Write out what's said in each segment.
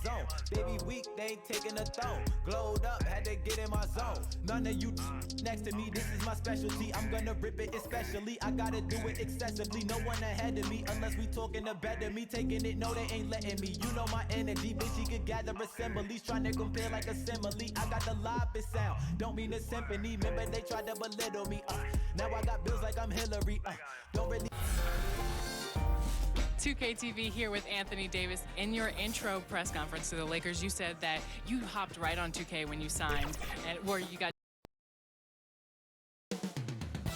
zone. Baby weak, they ain't taking a throne. Glowed up, had to get in my zone. None of you next to me, this is my specialty. I'm gonna rip it especially. I gotta do it excessively. No one ahead of me, unless we talking to better me. Taking it, no, they ain't letting me. You know my energy, bitch, he could gather assemblies. Trying to compare like a simile. I got the loudest sound, don't mean a symphony. Remember they tried to belittle me. Now I got bills like I'm Hillary. Don't really. 2K TV here with Anthony Davis. In your intro press conference to the Lakers, you said that you hopped right on 2K when you signed, and where you got.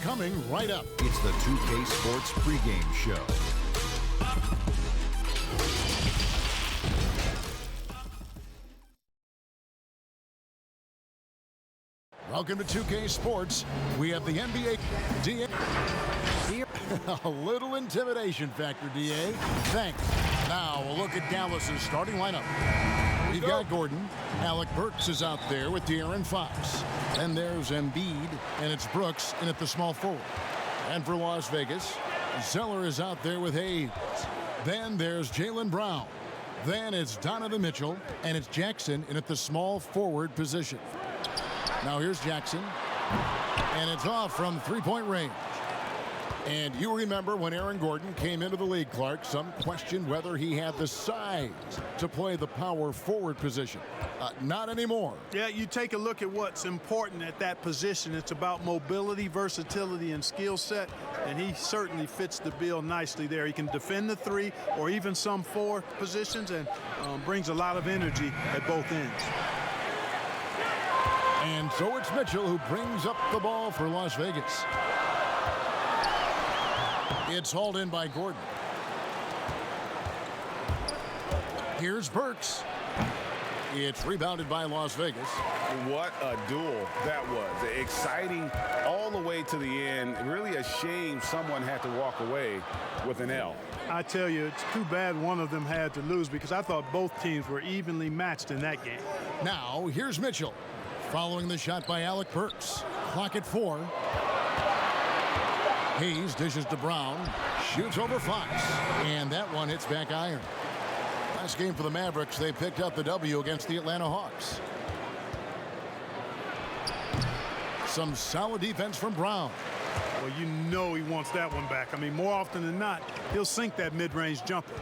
Coming right up, it's the 2K Sports pregame show. Welcome to 2K Sports. We have the NBA DA. A little intimidation factor, DA. Thanks. Now we'll look at Dallas's starting lineup. We've got Gordon. Alec Burks is out there with De'Aaron Fox. Then there's Embiid, and it's Brooks in at the small forward. And for Las Vegas, Zeller is out there with Hayes. Then there's Jaylen Brown. Then it's Donovan Mitchell, and it's Jackson in at the small forward position. Now here's Jackson, and it's off from three-point range. And you remember when Aaron Gordon came into the league, Clark, some questioned whether he had the size to play the power forward position. Not anymore. Yeah, you take a look at what's important at that position. It's about mobility, versatility, and skill set, and he certainly fits the bill nicely there. He can defend the three or even some four positions and brings a lot of energy at both ends. And so it's Mitchell who brings up the ball for Las Vegas. It's hauled in by Gordon. Here's Burks. It's rebounded by Las Vegas. What a duel that was. Exciting all the way to the end. Really a shame someone had to walk away with an L. I tell you, it's too bad one of them had to lose because I thought both teams were evenly matched in that game. Now here's Mitchell. Following the shot by Alec Burks. Clock at 4. Hayes dishes to Brown. Shoots over Fox. And that one hits back iron. Last game for the Mavericks, they picked up the W against the Atlanta Hawks. Some solid defense from Brown. Well, you know he wants that one back. I mean, more often than not, he'll sink that mid-range jumper.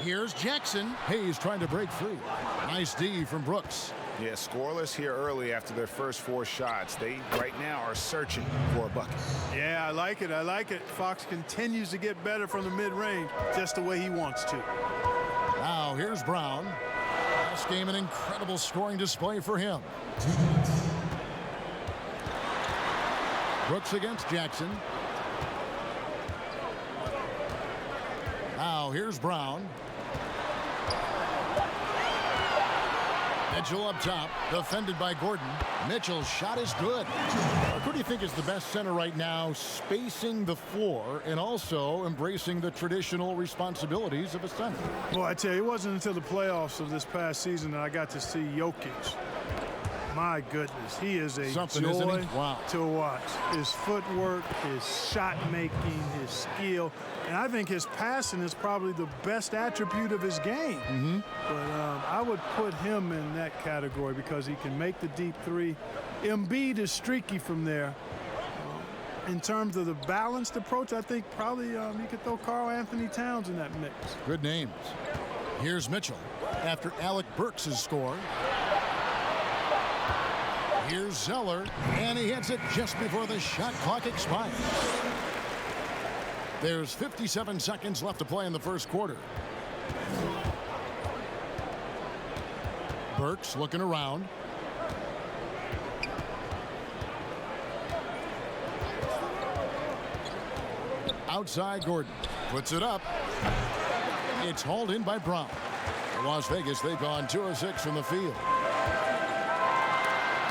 Here's Jackson. Hayes trying to break free. Nice D from Brooks. Yeah, scoreless here early after their first 4 shots. They right now are searching for a bucket. Yeah, I like it. I like it. Fox continues to get better from the mid-range just the way he wants to. Now here's Brown. Last game, an incredible scoring display for him. Brooks against Jackson. Now here's Brown. Mitchell up top, defended by Gordon. Mitchell's shot is good. Who do you think is the best center right now, spacing the floor and also embracing the traditional responsibilities of a center? Well, I tell you, it wasn't until the playoffs of this past season that I got to see Jokic. My goodness, he is a joy to watch. His footwork, his shot making, his skill, and I think his passing is probably the best attribute of his game. But I would put him in that category because he can make the deep three. Embiid is streaky from there. In terms of the balanced approach, I think probably you could throw Karl Anthony Towns in that mix. Good names. Here's Mitchell after Alec Burks' score. Here's Zeller, and he hits it just before the shot clock expires. There's 57 seconds left to play in the first quarter. Burks looking around. Outside Gordon. Puts it up. It's hauled in by Brown. For Las Vegas, they've gone 2 of 6 from the field.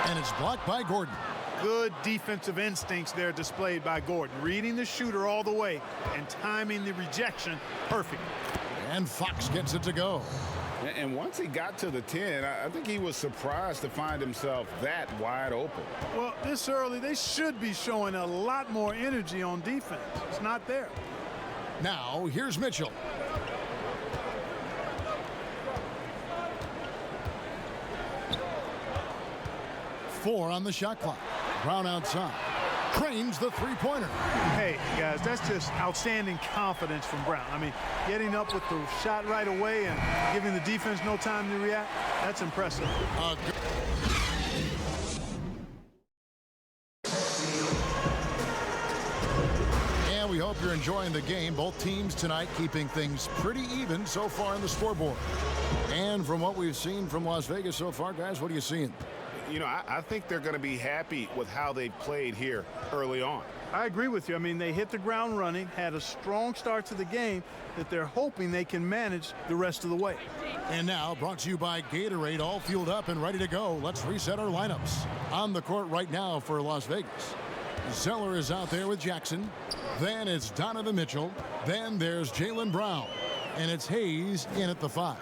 And it's blocked by Gordon. Good defensive instincts there displayed by Gordon. Reading the shooter all the way and timing the rejection perfectly. And Fox gets it to go. And once he got to the 10, I think he was surprised to find himself that wide open. Well, this early, they should be showing a lot more energy on defense. It's not there. Now, here's Mitchell. 4 on the shot clock. Brown outside. Cranes the three-pointer. Hey, guys, that's just outstanding confidence from Brown. I mean, getting up with the shot right away and giving the defense no time to react, that's impressive. And we hope you're enjoying the game. Both teams tonight keeping things pretty even so far on the scoreboard. And from what we've seen from Las Vegas so far, guys, what are you seeing? You know, I think they're going to be happy with how they played here early on. I agree with you. I mean, they hit the ground running, had a strong start to the game that they're hoping they can manage the rest of the way. And now, brought to you by Gatorade, all fueled up and ready to go. Let's reset our lineups. On the court right now for Las Vegas, Zeller is out there with Jackson. Then it's Donovan Mitchell. Then there's Jaylen Brown. And it's Hayes in at the 5.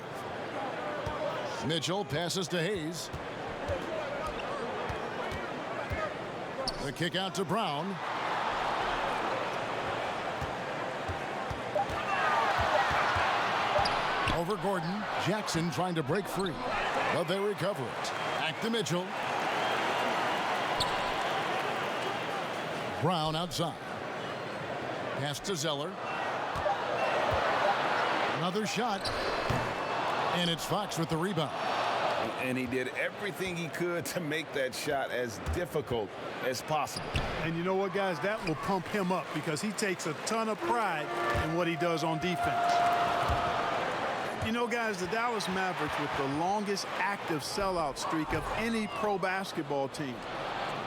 Mitchell passes to Hayes. The kick out to Brown. Over Gordon. Jackson trying to break free, but they recover it. Back to Mitchell. Brown outside. Pass to Zeller. Another shot. And it's Fox with the rebound. And he did everything he could to make that shot as difficult as possible. And you know what, guys? That will pump him up because he takes a ton of pride in what he does on defense. You know, guys, the Dallas Mavericks with the longest active sellout streak of any pro basketball team.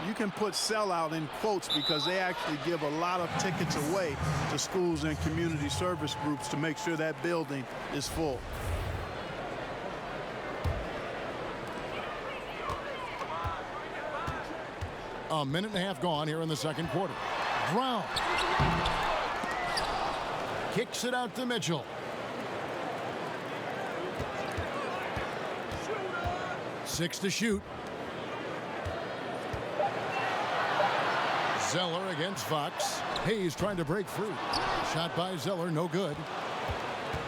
You can put sellout in quotes because they actually give a lot of tickets away to schools and community service groups to make sure that building is full. A minute and a half gone here in the second quarter. Brown kicks it out to Mitchell. Six to shoot. Zeller against Fox. Hayes trying to break free. Shot by Zeller, no good.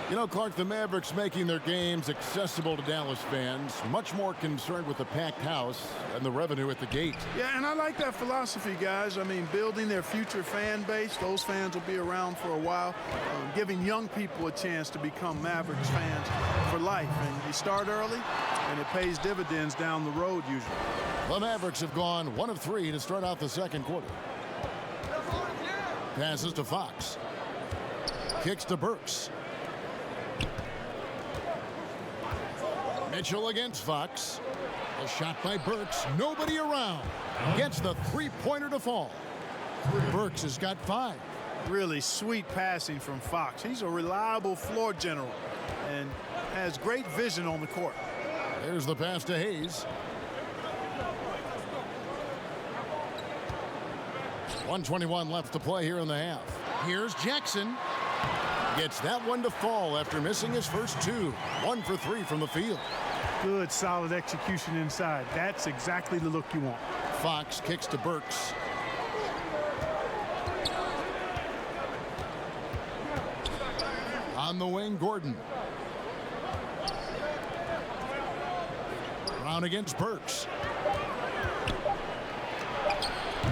You know, Clark, the Mavericks making their games accessible to Dallas fans, much more concerned with the packed house and the revenue at the gate. Yeah, and I like that philosophy, guys. I mean, building their future fan base. Those fans will be around for a while. Giving young people a chance to become Mavericks fans for life. And you start early, and it pays dividends down the road usually. The Mavericks have gone 1 of 3 to start out the second quarter. Passes to Fox. Kicks to Burks. Mitchell against Fox. A shot by Burks. Nobody around. Gets the three-pointer to fall. Burks has got 5. Really sweet passing from Fox. He's a reliable floor general and has great vision on the court. There's the pass to Hayes. 1:21 left to play here in the half. Here's Jackson. Gets that one to fall after missing his first 2. 1 for 3 from the field. Good, solid execution inside. That's exactly the look you want. Fox kicks to Burks. On the wing, Gordon. Brown against Burks.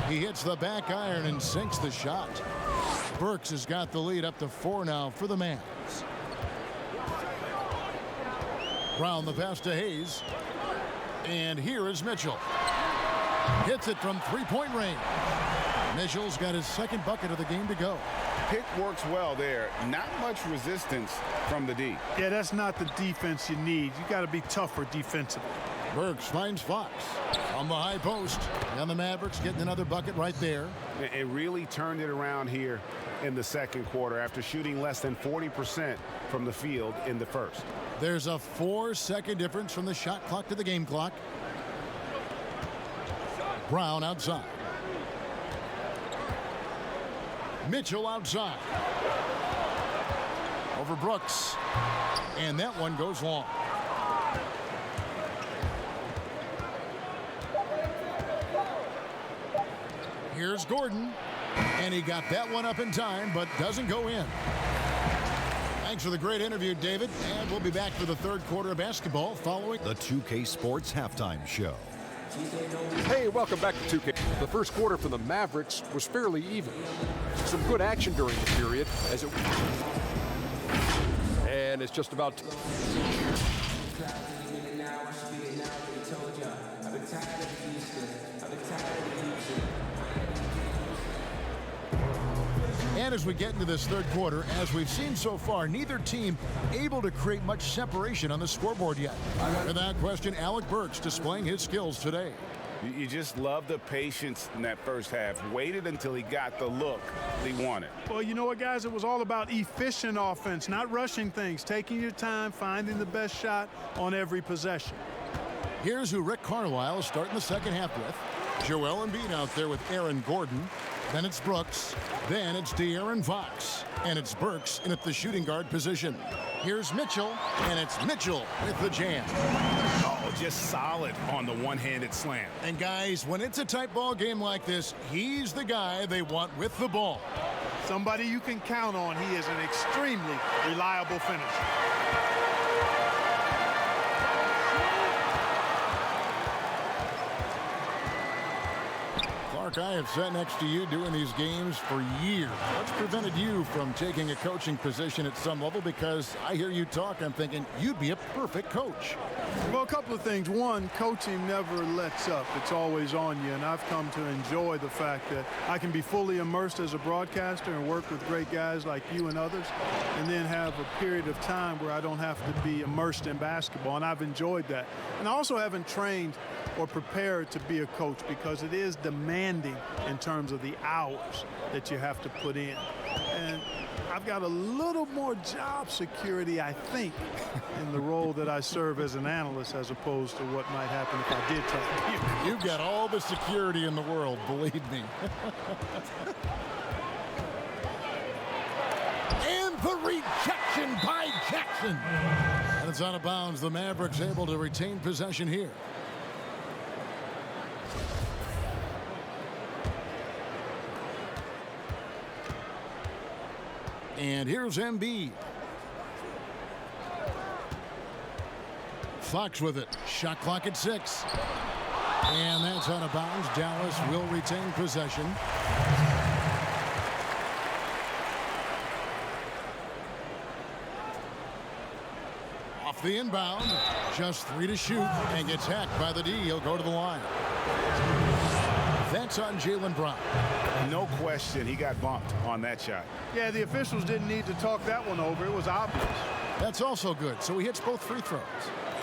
He hits the back iron and sinks the shot. Burks has got the lead up to 4 now for the Mavs. Brown the pass to Hayes. And here is Mitchell. Hits it from three-point range. Mitchell's got his second bucket of the game to go. Pick works well there. Not much resistance from the D. Yeah, that's not the defense you need. You got to be tougher defensively. Burks finds Fox on the high post. And the Mavericks getting another bucket right there. It really turned it around here in the second quarter after shooting less than 40% from the field in the first. There's a 4-second difference from the shot clock to the game clock. Brown outside. Mitchell outside. Over Brooks. And that one goes long. Here's Gordon. And he got that one up in time, but doesn't go in. Thanks for the great interview, David. And we'll be back for the third quarter of basketball following the 2K Sports Halftime Show. Hey, welcome back to 2K. The first quarter for the Mavericks was fairly even. Some good action during the period as it and it's just about And as we get into this third quarter, as we've seen so far, neither team able to create much separation on the scoreboard yet. To that question, Alec Burks displaying his skills today. You just love the patience in that first half. Waited until he got the look he wanted. Well, you know what, guys? It was all about efficient offense, not rushing things, taking your time, finding the best shot on every possession. Here's who Rick Carlisle is starting the second half with. Joel Embiid out there with Aaron Gordon. Then it's Brooks. Then it's De'Aaron Fox. And it's Burks in at the shooting guard position. Here's Mitchell, and it's Mitchell with the jam. Oh, just solid on the one-handed slam. And guys, when it's a tight ball game like this, he's the guy they want with the ball. Somebody you can count on. He is an extremely reliable finisher. I have sat next to you doing these games for years. What's prevented you from taking a coaching position at some level? Because I hear you talk, I'm thinking you'd be a perfect coach. Well, a couple of things. One, coaching never lets up. It's always on you, and I've come to enjoy the fact that I can be fully immersed as a broadcaster and work with great guys like you and others, and then have a period of time where I don't have to be immersed in basketball, and I've enjoyed that. And I also haven't trained or prepared to be a coach because it is demanding in terms of the hours that you have to put in. And I've got a little more job security, I think, in the role that I serve as an analyst as opposed to what might happen if I did try to be a coach. You've got all the security in the world, believe me. And the rejection by Jackson. And it's out of bounds. The Mavericks able to retain possession here. And here's Embiid. Fox with it. Shot clock at 6. And that's out of bounds. Dallas will retain possession. Off the inbound. Just 3 to shoot. And gets hacked by the D. He'll go to the line. That's on Jaylen Brown. No question, he got bumped on that shot. Yeah, the officials didn't need to talk that one over. It was obvious. That's also good. So he hits both free throws.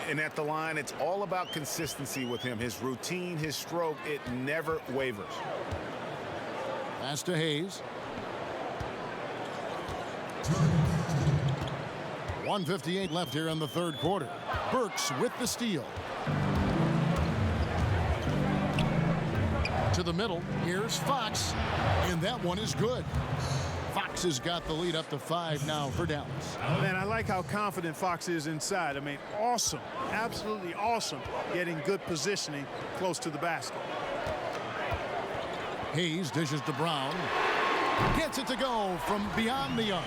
And at the line, it's all about consistency with him. His routine, his stroke, it never wavers. Pass to Hayes. 1:58 left here in the third quarter. Burks with the steal. To the middle. Here's Fox. And that one is good. Fox has got the lead up to 5 now for Dallas. Man, I like how confident Fox is inside. I mean, awesome. Absolutely awesome. Getting good positioning close to the basket. Hayes dishes to Brown. Gets it to go from beyond the arc.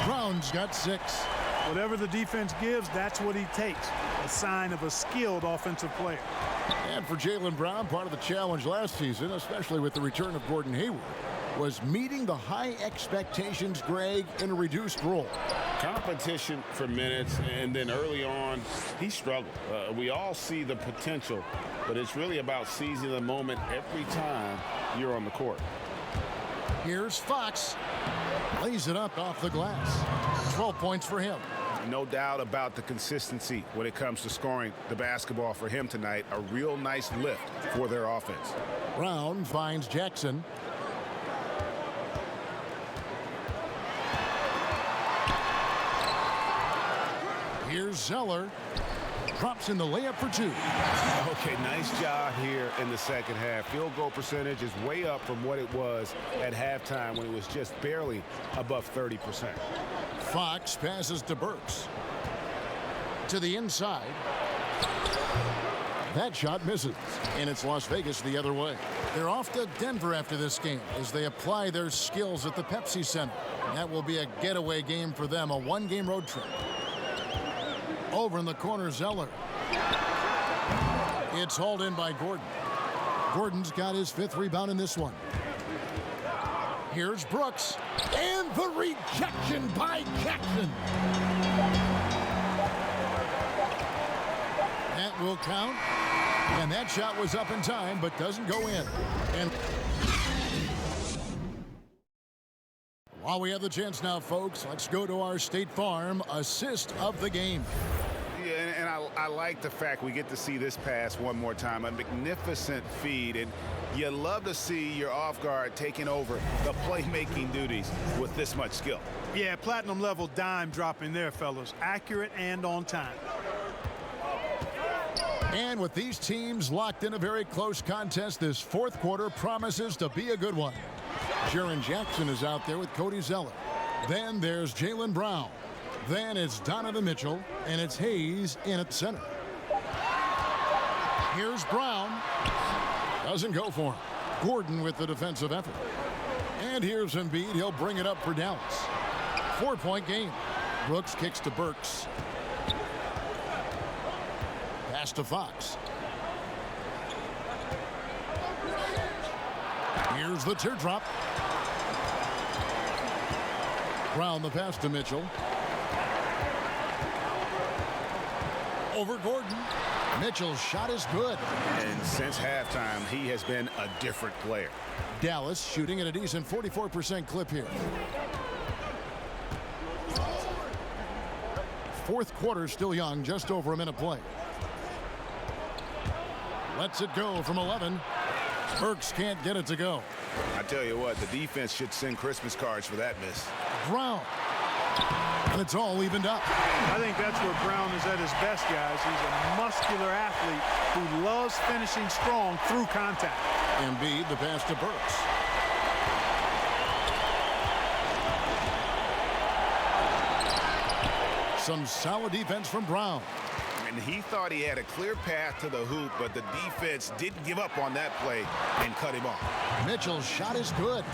Brown's got 6. Whatever the defense gives, that's what he takes. A sign of a skilled offensive player. And for Jaylen Brown, part of the challenge last season, especially with the return of Gordon Hayward, was meeting the high expectations, Greg, in a reduced role. Competition for minutes, and then early on, he struggled. We all see the potential, but it's really about seizing the moment every time you're on the court. Here's Fox. Lays it up off the glass. 12 points for him. No doubt about the consistency when it comes to scoring the basketball for him tonight. A real nice lift for their offense. Brown finds Jackson. Here's Zeller. Drops in the layup for 2. Okay, nice job here in the second half. Field goal percentage is way up from what it was at halftime when it was just barely above 30%. Fox passes to Burks. To the inside. That shot misses. And it's Las Vegas the other way. They're off to Denver after this game as they apply their skills at the Pepsi Center. That will be a getaway game for them, a 1-game road trip. Over in the corner, Zeller. It's hauled in by Gordon. Gordon's got his 5th rebound in this one. Here's Brooks. And the rejection by Jackson. That will count. And that shot was up in time, but doesn't go in. And while we have the chance now, folks, let's go to our State Farm assist of the game. Yeah, and I like the fact we get to see this pass one more time. A magnificent feed, and you love to see your off guard taking over the playmaking duties with this much skill. Yeah, platinum level dime dropping there, fellas. Accurate and on time. And with these teams locked in a very close contest, this 4th quarter promises to be a good one. Jaren Jackson is out there with Cody Zeller. Then there's Jaylen Brown. Then it's Donovan Mitchell, and it's Hayes in at center. Here's Brown. Doesn't go for him. Gordon with the defensive effort. And here's Embiid. He'll bring it up for Dallas. 4-point game. Brooks kicks to Burks. Pass to Fox. Here's the teardrop. Brown the pass to Mitchell. Over Gordon. Mitchell's shot is good. And since halftime, he has been a different player. Dallas shooting at a decent 44% clip here. 4th quarter still young, just over a minute play. Lets it go from 11. Burks can't get it to go. I tell you what, the defense should send Christmas cards for that miss. Brown. And it's all evened up. I think that's where Brown is at his best, guys. He's a muscular athlete who loves finishing strong through contact. Embiid the pass to Burks. Some solid defense from Brown. And he thought he had a clear path to the hoop, but the defense didn't give up on that play and cut him off. Mitchell's shot is good.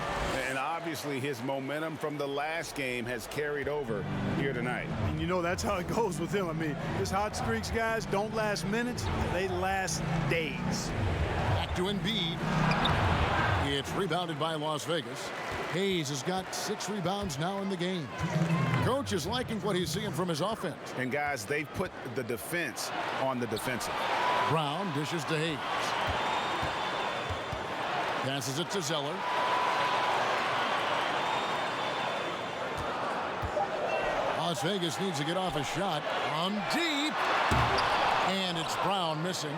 And obviously his momentum from the last game has carried over here tonight. And you know that's how it goes with him. I mean, his hot streaks, guys, don't last minutes. They last days. Back to Embiid. It's rebounded by Las Vegas. Hayes has got 6 rebounds now in the game. Coach is liking what he's seeing from his offense. And guys, they've put the defense on the defensive. Brown dishes to Hayes. Passes it to Zeller. Las Vegas needs to get off a shot. On deep. And it's Brown missing.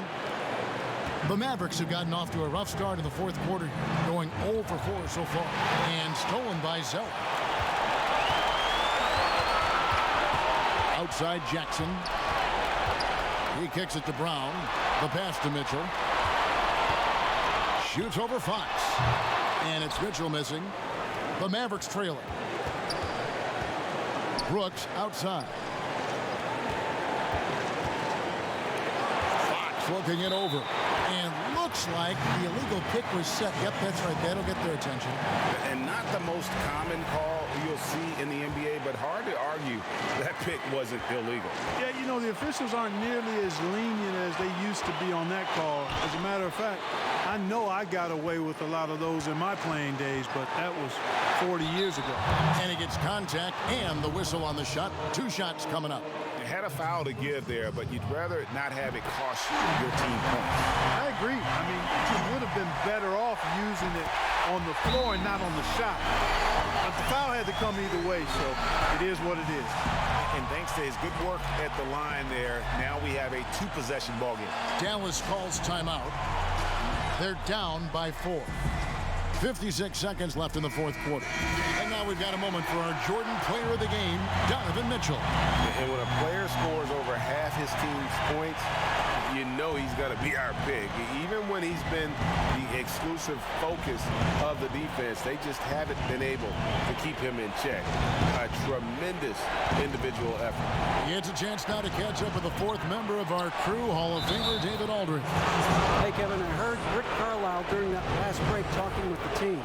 The Mavericks have gotten off to a rough start in the 4th quarter, going 0 for 4 so far. And stolen by Zeller. Outside Jackson. He kicks it to Brown. The pass to Mitchell. Shoots over Fox. And it's Mitchell missing. The Mavericks trailing. Brooks outside. Fox looking it over. And looks like the illegal pick was set. Yep, that's right. That'll get their attention. And not the most common call you'll see in the NBA, but hard to argue that pick wasn't illegal. Yeah, you know, the officials aren't nearly as lenient as they used to be on that call. As a matter of fact, I know I got away with a lot of those in my playing days, but that was 40 years ago. And he gets contact and the whistle on the shot. 2 shots coming up. Had a foul to give there, but you'd rather not have it cost your team points. I agree. I mean, you would have been better off using it on the floor and not on the shot. But the foul had to come either way, so it is what it is. And thanks to his good work at the line there, now we have a 2-possession ball game. Dallas calls timeout. They're down by 4. 56 seconds left in the 4th quarter. And now we've got a moment for our Jordan player of the game, Donovan Mitchell. And when a player scores over half his team's points, you know he's going to be our pick. Even when he's been the exclusive focus of the defense, they just haven't been able to keep him in check. A tremendous individual effort. It's a chance now to catch up with the 4th member of our crew, Hall of Famer David Aldridge. Hey, Kevin, I heard Rick Carlisle during that last break talking with the team.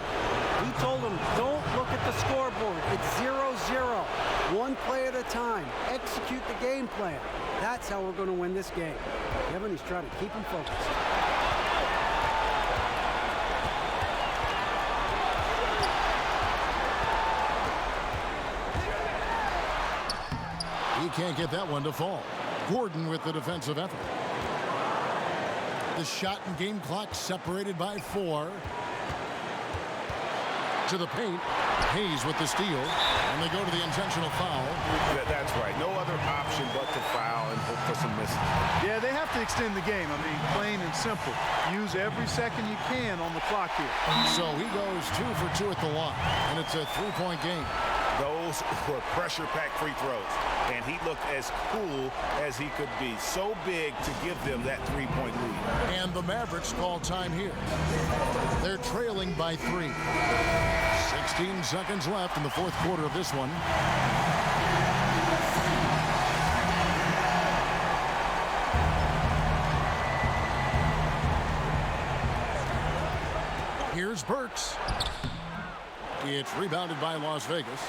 He told them, don't look at the scoreboard. It's 0-0. One play at a time. Execute the game plan. That's how we're going to win this game. Kevin is trying to keep him focused. He can't get that one to fall. Gordon with the defensive effort. The shot and game clock separated by 4. To the paint. Hayes with the steal. And they go to the intentional foul. That's right. No other option but to foul and hope for some misses. Yeah, they have to extend the game. I mean, plain and simple. Use every second you can on the clock here. So he goes 2 for 2 at the line. And it's a 3-point game. Those were pressure-packed free throws, and he looked as cool as he could be. So big to give them that 3-point lead. And the Mavericks call time here. They're trailing by 3. 16 seconds left in the fourth quarter of this one. Here's Burks. It's rebounded by Las Vegas.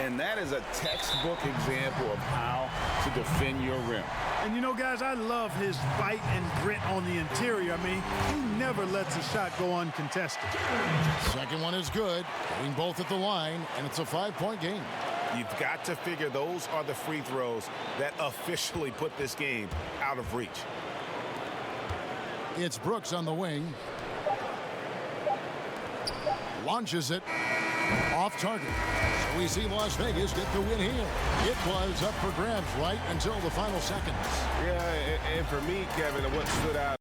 And that is a textbook example of how to defend your rim. And you know, guys, I love his fight and grit on the interior. I mean, he never lets a shot go uncontested. Second one is good. Getting both at the line, and it's a 5-point game. You've got to figure those are the free throws that officially put this game out of reach. It's Brooks on the wing. Launches it. Off target. So we see Las Vegas get the win here. It was up for grabs right until the final seconds. Yeah, and for me, Kevin, what stood out.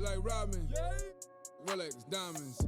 Like Robin, Rolex, diamonds.